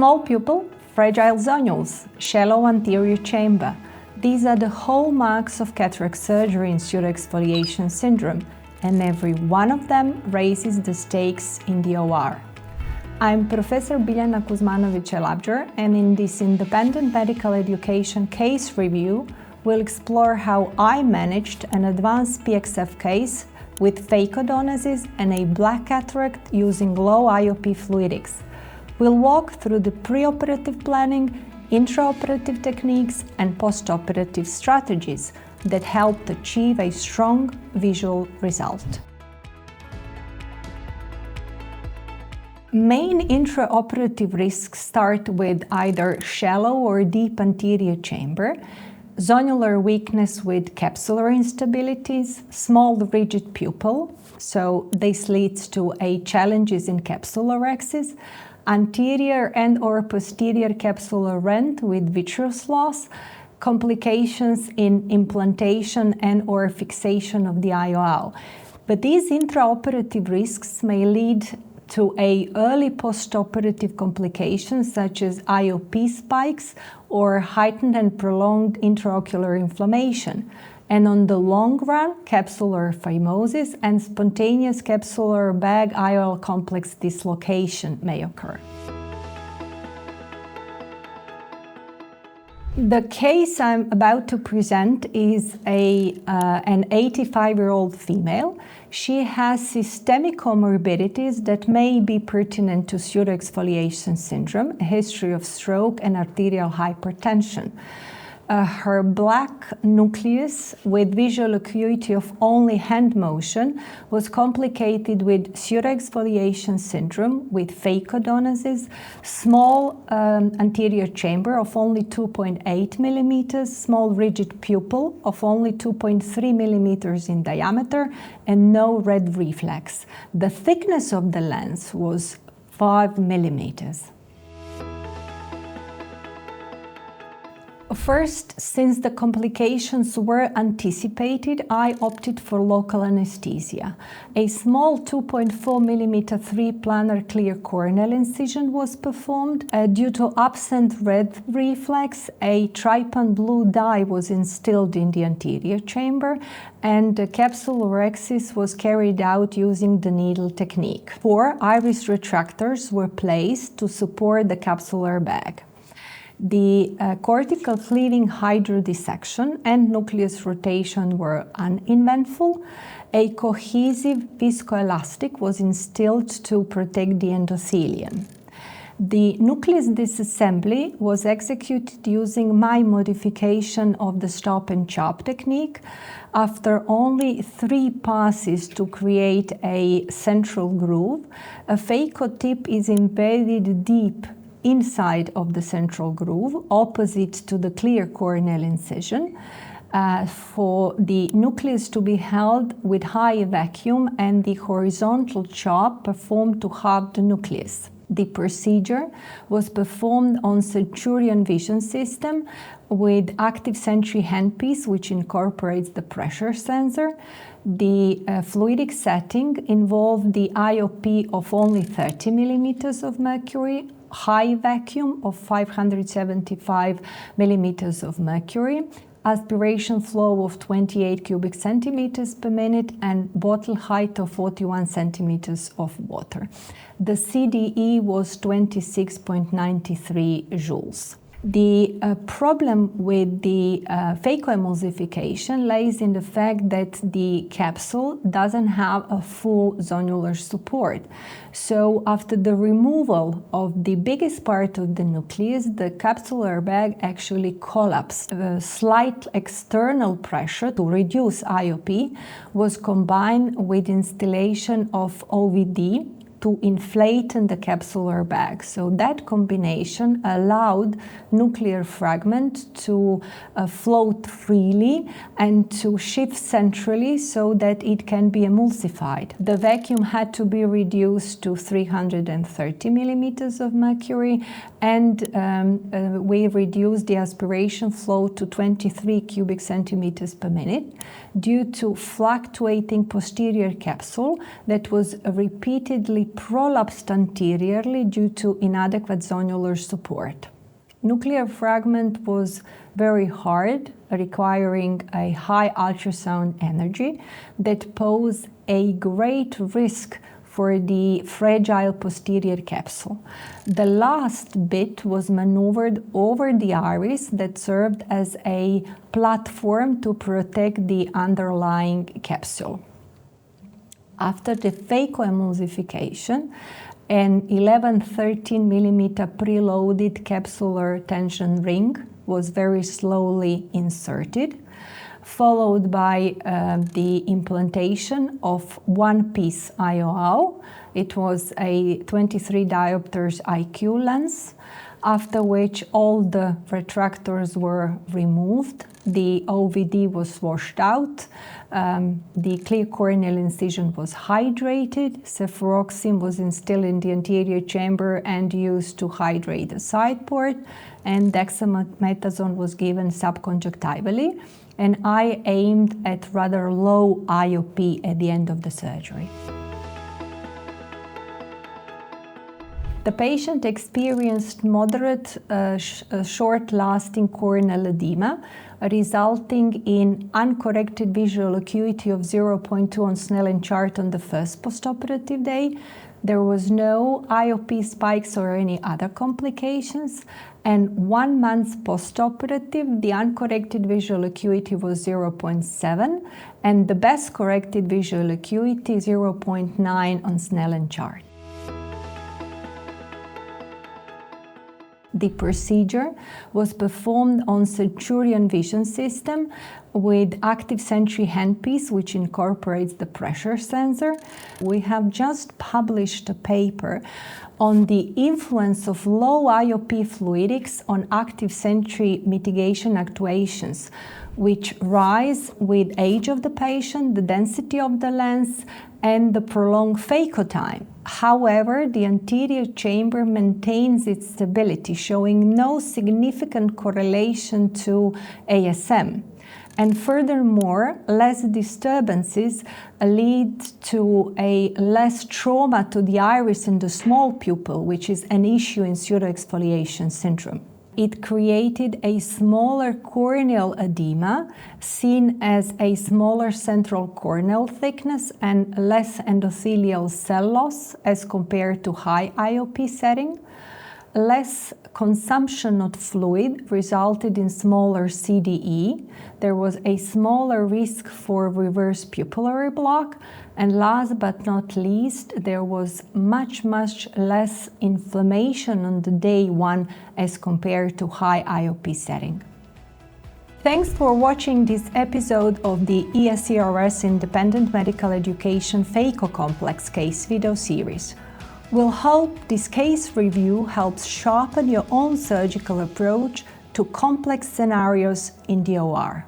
Small pupil, fragile zonules, shallow anterior chamber. These are the hallmarks of cataract surgery in pseudoexfoliation syndrome, and every one of them raises the stakes in the OR. I'm Professor Biljana Kuzmanović Elabjer, and in this independent medical education case review, we'll explore how I managed an advanced PXF case with phacodonesis and a black cataract using low-IOP fluidics. We'll walk through the preoperative planning, intraoperative techniques, and postoperative strategies that helped achieve a strong visual result. Main intraoperative risks start with either shallow or deep anterior chamber, zonular weakness with capsular instabilities, small rigid pupil, so this leads to challenges in capsular axis, anterior and or posterior capsular rent with vitreous loss, complications in implantation and or fixation of the IOL. But these intraoperative risks may lead to early postoperative complications such as IOP spikes or heightened and prolonged intraocular inflammation. And on the long run, capsular phimosis and spontaneous capsular bag IOL complex dislocation may occur. The case I'm about to present is an 85-year-old female. She has systemic comorbidities that may be pertinent to pseudoexfoliation syndrome, a history of stroke and arterial hypertension. Her black nucleus with visual acuity of only hand motion was complicated with pseudoexfoliation syndrome with phacodonesis, small anterior chamber of only 2.8 millimeters, small rigid pupil of only 2.3 millimeters in diameter, and no red reflex. The thickness of the lens was 5 millimeters. First, since the complications were anticipated, I opted for local anesthesia. A small 2.4 millimeter 3-planar clear corneal incision was performed. Due to absent red reflex, a trypan blue dye was instilled in the anterior chamber, and the capsular axis was carried out using the needle technique. 4 iris retractors were placed to support the capsular bag. The cortical cleaving hydrodissection and nucleus rotation were uneventful. A cohesive viscoelastic was instilled to protect the endothelium. The nucleus disassembly was executed using my modification of the stop and chop technique. After only 3 passes to create a central groove, a phaco tip is embedded deep inside of the central groove, opposite to the clear corneal incision, for the nucleus to be held with high vacuum and the horizontal chop performed to halve the nucleus. The procedure was performed on Centurion Vision System with ActiveSentry handpiece, which incorporates the pressure sensor. The fluidic setting involved the IOP of only 30 millimeters of mercury, high vacuum of 575 millimeters of mercury, aspiration flow of 28 cubic centimeters per minute, and bottle height of 41 centimeters of water. The CDE was 26.93 joules. The problem with the phacoemulsification lays in the fact that the capsule doesn't have a full zonular support. So after the removal of the biggest part of the nucleus, the capsular bag actually collapsed. A slight external pressure to reduce IOP was combined with installation of OVD to inflate the capsular bag. So that combination allowed nuclear fragment to float freely and to shift centrally so that it can be emulsified. The vacuum had to be reduced to 330 millimeters of mercury, and we reduced the aspiration flow to 23 cubic centimeters per minute due to fluctuating posterior capsule that was repeatedly prolapsed anteriorly due to inadequate zonular support. Nuclear fragment was very hard, requiring a high ultrasound energy that posed a great risk for the fragile posterior capsule. The last bit was maneuvered over the iris that served as a platform to protect the underlying capsule. After the phacoemulsification, an 11-13 mm preloaded capsular tension ring was very slowly inserted, followed by the implantation of one-piece IOL. It was a 23 diopters IQ lens, after which all the retractors were removed. The OVD was washed out. The clear corneal incision was hydrated. Cefuroxime was instilled in the anterior chamber and used to hydrate the side port, and dexamethasone was given subconjunctivally. And I aimed at rather low IOP at the end of the surgery. The patient experienced moderate, short-lasting corneal edema, resulting in uncorrected visual acuity of 0.2 on Snellen chart on the first postoperative day. There was no IOP spikes or any other complications, and 1 month postoperative, the uncorrected visual acuity was 0.7, and the best corrected visual acuity 0.9 on Snellen chart. The procedure was performed on Centurion Vision System with ActiveSentry handpiece, which incorporates the pressure sensor. We have just published a paper on the influence of low IOP fluidics on ActiveSentry mitigation actuations, which rise with age of the patient, the density of the lens, and the prolonged phaco time. However, the anterior chamber maintains its stability, showing no significant correlation to ASM. And furthermore, less disturbances lead to a less trauma to the iris and the small pupil, which is an issue in pseudoexfoliation syndrome. It created a smaller corneal edema, seen as a smaller central corneal thickness and less endothelial cell loss as compared to high IOP setting. Less consumption of fluid resulted in smaller CDE. There was a smaller risk for reverse pupillary block. And last but not least, there was much less inflammation on the day 1 as compared to high IOP setting. Thanks for watching this episode of the ESCRS Independent Medical Education Phaco Complex case video series. We'll hope this case review helps sharpen your own surgical approach to complex scenarios in the OR.